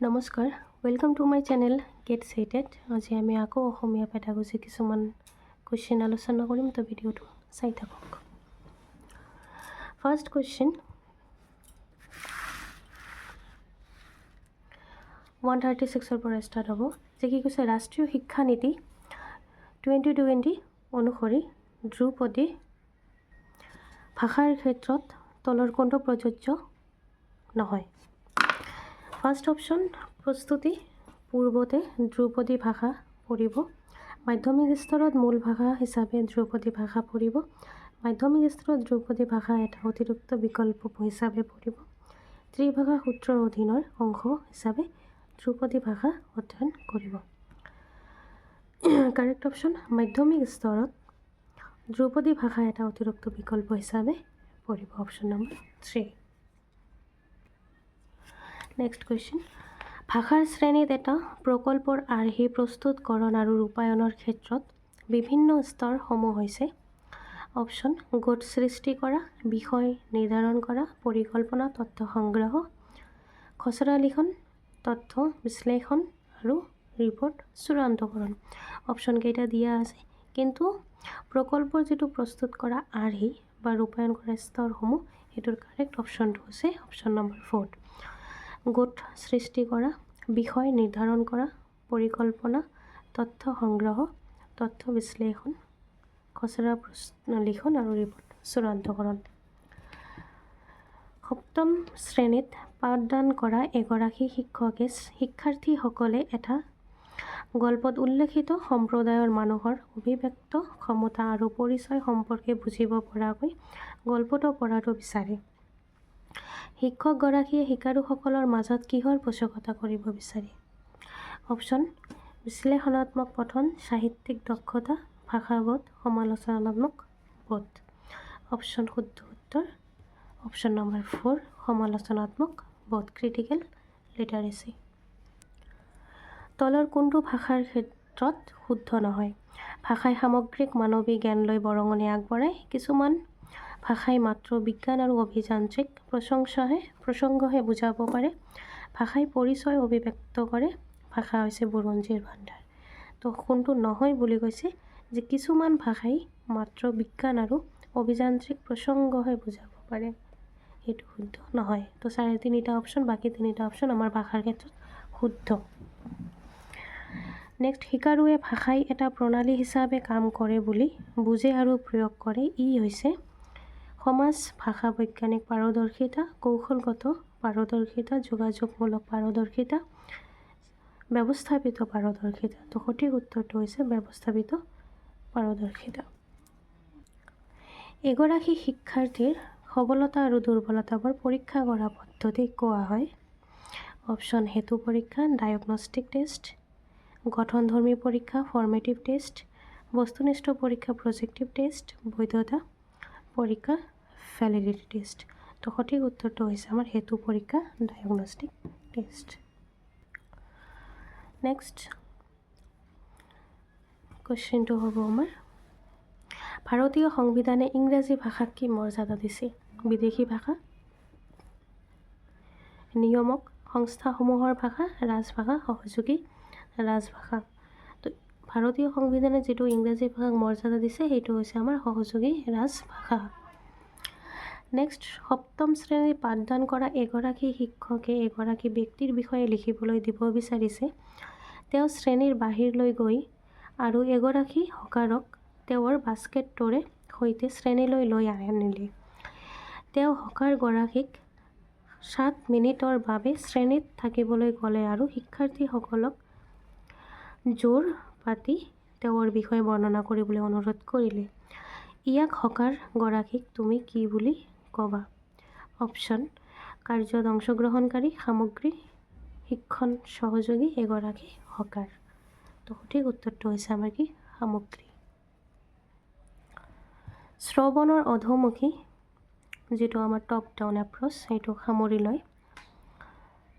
নমস্কাৰ, welcome to my channel get started. আজি আমি আকৌ অসমীয়া পেডাগজি কিছুমান কুৱেশ্যন আলোচনা কৰিম, তো ভিডিঅ'টো চাই থাকক। ফাৰ্ষ্ট কুৱেশ্যন 136ৰ পৰা ষ্টাৰ্ট হ'ব, যে কি কৈছে ৰাষ্ট্ৰীয় শিক্ষা নীতি 2020 অনুসৰি ধ্ৰুপদী ভাষাৰ ক্ষেত্ৰত তলৰ কোনটো প্ৰযোজ্য নহয়। ফাৰ্ষ্ট অপশ্যন প্ৰস্তুতি পূৰ্বতে ধ্ৰুপদী ভাষা পঢ়িব, মাধ্যমিক স্তৰত মূল ভাষা হিচাপে ধ্ৰুপদী ভাষা পঢ়িব, মাধ্যমিক স্তৰত ধ্ৰুপদী ভাষা এটা অতিৰিক্ত বিকল্প হিচাপে পঢ়িব, ত্ৰিভাষা সূত্ৰৰ অধীনৰ অংশ হিচাপে ধ্ৰুপদী ভাষা অধ্যয়ন কৰিব। কাৰেক্ট অপশ্যন মাধ্যমিক স্তৰত ধ্ৰুপদী ভাষা এটা অতিৰিক্ত বিকল্প হিচাপে পঢ়িব, অপশ্যন নম্বৰ 3। নেক্সট কুৱেশ্যন, ভাষাৰ শ্ৰেণীত এটা প্ৰকল্পৰ আৰ্হি প্ৰস্তুতকৰণ আৰু ৰূপায়ণৰ ক্ষেত্ৰত বিভিন্ন স্তৰসমূহ হৈছে অপশ্যন গোট সৃষ্টি কৰা, বিষয় নিৰ্ধাৰণ কৰা, পৰিকল্পনা, তথ্য সংগ্ৰহ, খচৰা লিখন, তথ্য বিশ্লেষণ আৰু ৰিপৰ্ট চূড়ান্তকৰণ। অপশ্যন কেইটা দিয়া আছে, কিন্তু প্ৰকল্পৰ যিটো প্ৰস্তুত কৰা আৰ্হি বা ৰূপায়ণ কৰা স্তৰসমূহ সেইটোৰ কাৰেক্ট অপশ্যনটো হৈছে অপশ্যন নম্বৰ 4। গোট সৃষ্টি কৰা, বিষয় নিৰ্ধাৰণ কৰা, পৰিকল্পনা, তথ্য সংগ্ৰহ, তথ্য বিশ্লেষণ, খচৰা লিখন আৰু ৰিপৰ্ট চূড়ান্তকৰণ। সপ্তম শ্ৰেণীত পাঠদান কৰা এগৰাকী শিক্ষকে শিক্ষাৰ্থীসকলে এটা গল্পত উল্লেখিত সম্প্ৰদায়ৰ মানুহৰ অভিব্যক্ত ক্ষমতা আৰু পৰিচয় সম্পৰ্কে বুজিব পৰাকৈ গল্পটো পঢ়াটো বিচাৰে। শিক্ষকগৰাকীয়ে শিকাৰুসকলৰ মাজত কিহৰ পোষকতা কৰিব বিচাৰে। অপশ্যন বিশ্লেষণাত্মক পঠন, সাহিত্যিক দক্ষতা, ভাষাবোধ, সমালোচনাত্মক বোধ। অপশ্যন শুদ্ধ উত্তৰ অপশ্যন নম্বৰ 4 সমালোচনাত্মক বোধ, ক্ৰিটিকেল লিটাৰেচি। তলৰ কোনটো ভাষাৰ ক্ষেত্ৰত শুদ্ধ নহয়। ভাষাই সামগ্ৰিক মানৱী জ্ঞান লৈ বৰঙণি আগবঢ়ায়, কিছুমান ভাষাই মাত্ৰ বিজ্ঞান আৰু অভিযান্ত্ৰিক প্ৰসংগহে বুজাব পাৰে, ভাষাই পৰিচয় অভিব্যক্ত কৰে, ভাষা হৈছে বুৰঞ্জীৰ ভাণ্ডাৰ। তো কোনটো নহয় বুলি কৈছে, যে কিছুমান ভাষাই মাত্ৰ বিজ্ঞান আৰু অভিযান্ত্ৰিক প্ৰসংগহে বুজাব পাৰে, সেইটো শুদ্ধ নহয়। তো 3টা অপশ্যন, বাকী 3টা অপশ্যন আমাৰ ভাষাৰ ক্ষেত্ৰত শুদ্ধ। নেক্সট, শিকাৰুৱে ভাষাই এটা প্ৰণালী হিচাপে কাম কৰে বুলি বুজে আৰু প্ৰয়োগ কৰে, ই হৈছে সমাজ ভাষা বৈজ্ঞানিক পাৰদৰ্শিতা, কৌশলগত পাৰদৰ্শিতা, যোগাযোগমূলক পাৰদৰ্শিতা, ব্যৱস্থাপিত পাৰদৰ্শিতা। তো সঠিক উত্তৰটো হৈছে ব্যৱস্থাপিত পাৰদৰ্শিতা। এগৰাকী শিক্ষাৰ্থীৰ সবলতা আৰু দুৰ্বলতাবোৰ পৰীক্ষা কৰা পদ্ধতিক কোৱা হয় অপশ্যন হেতু পৰীক্ষা, ডায়গনষ্টিক টেষ্ট, গঠনধৰ্মী পৰীক্ষা, ফৰ্মেটিভ টেষ্ট, বস্তুনিষ্ঠ পৰীক্ষা, প্ৰজেক্টিভ টেষ্ট, বৈধতা পৰীক্ষা, ভেলিডিটি টেষ্ট। তো সঠিক উত্তৰটো হৈছে আমাৰ হেতু পৰীক্ষা, ডায়গনষ্টিক টেষ্ট। নেক্সট কুৱেশ্যনটো হ'ব আমাৰ, ভাৰতীয় সংবিধানে ইংৰাজী ভাষাক কি মৰ্যাদা দিছে। বিদেশী ভাষা, নিয়মক, সংস্থাসমূহৰ ভাষা, ৰাজভাষা, সহযোগী ৰাজভাষা। তো ভাৰতীয় সংবিধানে যিটো ইংৰাজী ভাষাক মৰ্যাদা দিছে সেইটো হৈছে আমাৰ সহযোগী ৰাজভাষা। নেক্সট, সপ্তম শ্ৰেণীৰ পাঠদান কৰা এগৰাকী শিক্ষকে এগৰাকী ব্যক্তিৰ বিষয়ে লিখিবলৈ দিব বিচাৰিছে। তেওঁ শ্ৰেণীৰ বাহিৰলৈ গৈ আৰু এগৰাকী হকাৰক তেওঁৰ বাস্কেটটোৰে সৈতে শ্ৰেণীলৈ লৈ আনিলে। তেওঁ হকাৰগৰাকীক 7 মিনিটৰ বাবে শ্ৰেণীত থাকিবলৈ ক'লে আৰু শিক্ষাৰ্থীসকলক জোৰ পাতি তেওঁৰ বিষয়ে বৰ্ণনা কৰিবলৈ অনুৰোধ কৰিলে। ইয়াক হকাৰগৰাকীক তুমি কি বুলি ক'বা। অপশ্যন কাৰ্যত অংশগ্ৰহণকাৰী, সামগ্ৰী, শিক্ষণ সহযোগী, এগৰাকী হকাৰ। তো সঠিক উত্তৰটো হৈছে আমাৰ কি সামগ্ৰী। শ্ৰৱণৰ অধোমুখী যিটো আমাৰ টপ ডাউন এপ্ৰ'চ সেইটো সামৰি লয়।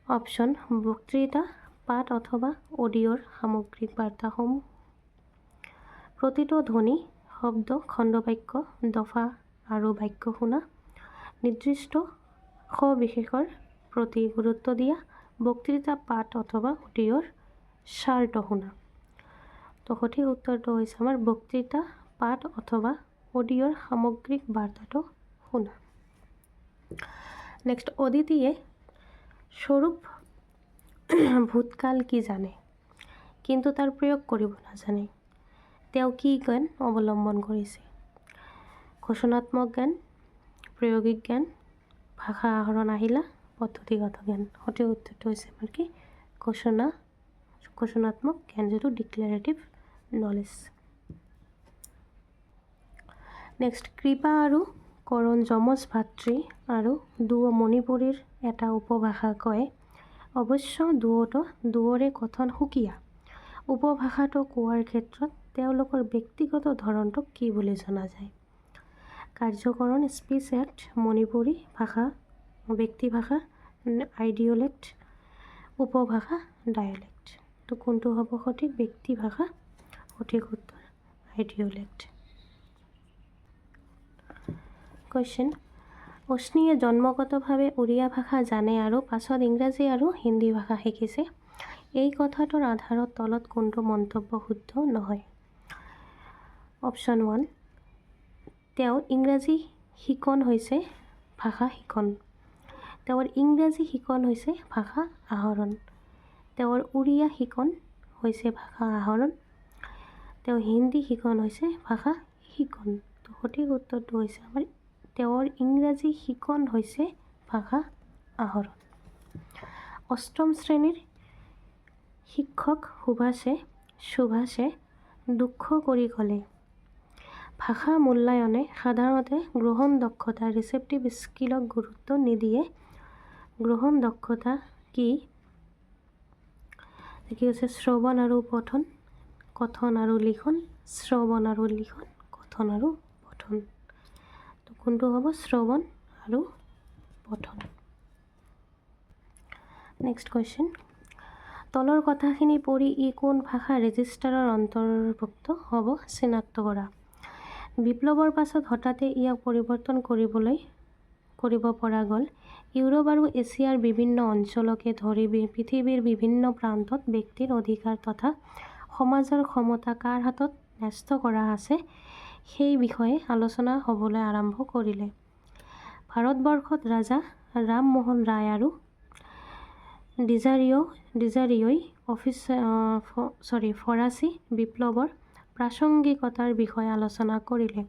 অপশ্যন বক্তৃতা, পাঠ অথবা অডিঅ'ৰ সামগ্ৰিক বাৰ্তাসমূহ, প্ৰতিটো ধ্বনি, শব্দ, খণ্ডবাক্য, দফা আৰু বাক্য শুনা, নিৰ্দিষ্ট সবিশেষৰ প্ৰতি গুৰুত্ব দিয়া, বক্তৃতা পাঠ অথবা অডিঅ'ৰ সাৰটো শুনা। তো সঠিক উত্তৰটো হৈছে আমাৰ বক্তৃতা পাঠ অথবা অডিঅ'ৰ সামগ্ৰিক বাৰ্তাটো শুনা। নেক্সট, অদিতিয়ে স্বৰূপ ভূতকাল কি জানে কিন্তু তাৰ প্ৰয়োগ কৰিব নাজানে। তেওঁ কি জ্ঞান অৱলম্বন কৰিছে? ঘোষণাত্মক জ্ঞান, প্ৰায়োগিক জ্ঞান, ভাষা আহৰণ আহিলা, পদ্ধতিগত জ্ঞান। সঠিক উত্তৰটো হৈছে আমাৰ কি ঘোষণাত্মক জ্ঞান, যিটো ডিক্লেৰেটিভ নলেজ। নেক্সট, কৃপা আৰু কৰণ যমজ ভাতৃ আৰু মণিপুৰীৰ এটা উপভাষা কয়। অৱশ্য দুয়োৰে কথন সুকীয়া। উপভাষাটো কোৱাৰ ক্ষেত্ৰত তেওঁলোকৰ ব্যক্তিগত ধৰণটোক কি বুলি জনা যায়? কাৰ্যকৰণ স্পীচ এক্ট, মণিপুৰী ভাষা, ব্যক্তিভাষা, আইডিঅলেক্ট, উপভাষা, ডায়েলেক্ট। তো কোনটো হ'ব সঠিক? ব্যক্তিভাষা। সঠিক উত্তৰ আইডিঅলেক্ট। কুৱেশ্যন, অশ্নিয়ে জন্মগতভাৱে উৰিয়া ভাষা জানে আৰু পাছত ইংৰাজী আৰু হিন্দী ভাষা শিকিছে। এই কথাটোৰ আধাৰত তলত কোনটো মন্তব্য শুদ্ধ নহয়? অপশ্যন 1, তেওঁৰ ইংৰাজী শিকন হৈছে ভাষা শিকন। তেওঁৰ ইংৰাজী শিকন হৈছে ভাষা আহৰণ। তেওঁৰ উৰিয়া শিকন হৈছে ভাষা আহৰণ। তেওঁ হিন্দী শিকন হৈছে ভাষা শিকন। তো সঠিক উত্তৰটো হৈছে আমাৰ তেওঁৰ ইংৰাজী শিকন হৈছে ভাষা আহৰণ। অষ্টম শ্ৰেণীৰ শিক্ষক সুভাষে দুঃখ কৰি ক'লে, ভাষা মূল্যায়নে সাধাৰণতে গ্ৰহণ দক্ষতা ৰিচেপ্টিভ স্কিলক গুৰুত্ব নিদিয়ে। গ্ৰহণ দক্ষতা কি? হৈছে শ্ৰৱণ আৰু পঠন, কথন আৰু লিখন, শ্ৰৱণ আৰু লিখন, কথন আৰু পঠন। তো কোনটো হ'ব? শ্ৰৱণ আৰু পঠন। নেক্সট কুৱেশ্যন, তলৰ কথাখিনি পঢ়ি ই কোন ভাষা ৰেজিষ্টাৰৰ অন্তৰ্ভুক্ত হ'ব চিনাক্ত কৰা। বিপ্লৱৰ পাছত হঠাতে ইয়াক পৰিৱৰ্তন কৰিব পৰা গ'ল। ইউৰোপ আৰু এছিয়াৰ বিভিন্ন অঞ্চলকে ধৰি পৃথিৱীৰ বিভিন্ন প্ৰান্তত ব্যক্তিৰ অধিকাৰ তথা সমাজৰ ক্ষমতা কাৰ হাতত ন্যস্ত কৰা আছে সেই বিষয়ে আলোচনা হ'বলৈ আৰম্ভ কৰিলে। ভাৰতবৰ্ষত ৰাজা ৰামমোহন ৰায় আৰু ডিজাৰিয়ই ফৰাচী বিপ্লৱৰ প্ৰাসংগিকতাৰ বিষয়ে আলোচনা কৰিলে।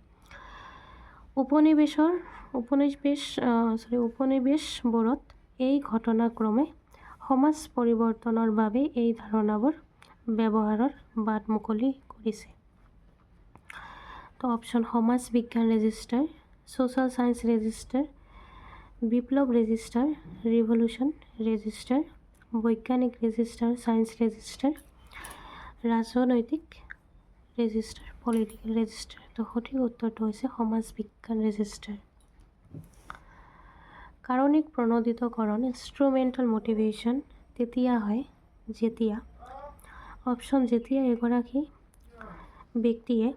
উপনিবেশবোৰত এই ঘটনাক্ৰমে সমাজ পৰিৱৰ্তনৰ বাবে এই ধাৰণাবোৰ ব্যৱহাৰৰ বাট মুকলি কৰিছে। তো অপশ্যন সমাজ বিজ্ঞান ৰেজিষ্টাৰ, ছ'চিয়েল ছায়েন্স ৰেজিষ্টাৰ, বিপ্লৱ ৰেজিষ্টাৰ, ৰিভলিউশ্যন ৰেজিষ্টাৰ, বৈজ্ঞানিক ৰেজিষ্টাৰ, ছায়েন্স ৰেজিষ্টাৰ, ৰাজনৈতিক ৰেজিষ্টাৰ, পলিটিকেল ৰেজিষ্টাৰ। তো সঠিক উত্তৰটো হৈছে সমাজ বিজ্ঞান ৰেজিষ্টাৰ। কাৰনিক প্ৰণোদিতকৰণ ইনষ্ট্ৰুমেণ্টেল মটিভেশ্যন তেতিয়া হয় যেতিয়া অপশ্যন যেতিয়া এগৰাকী ব্যক্তিয়ে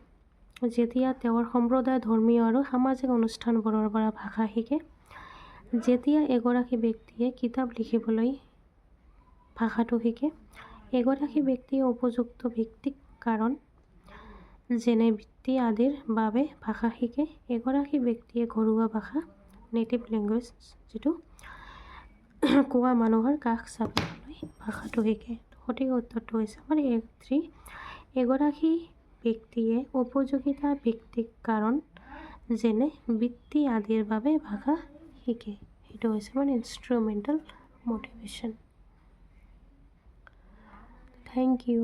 যেতিয়া তেওঁৰ সম্প্ৰদায়, ধৰ্মীয় আৰু সামাজিক অনুষ্ঠানবোৰৰ পৰা ভাষা শিকে, যেতিয়া এগৰাকী ব্যক্তিয়ে কিতাপ লিখিবলৈ ভাষাটো শিকে, এগৰাকী ব্যক্তিয়ে উপযুক্ত ভিত্তিক কাৰণ যেনে বৃত্তি আদিৰ বাবে ভাষা শিকে, এগৰাকী ব্যক্তিয়ে ঘৰুৱা ভাষা নেটিভ লেংগুৱেজ যিটো কোৱা মানুহৰ কাষ চাপিবলৈ ভাষাটো শিকে। সঠিক উত্তৰটো হৈছে আমাৰ 3, এগৰাকী ব্যক্তিয়ে উপযোগিতা ভিত্তিক কাৰণ যেনে বৃত্তি আদিৰ বাবে ভাষা শিকে। সেইটো হৈছে আমাৰ ইনষ্ট্ৰুমেণ্টেল মটিভেশ্যন। Thank U.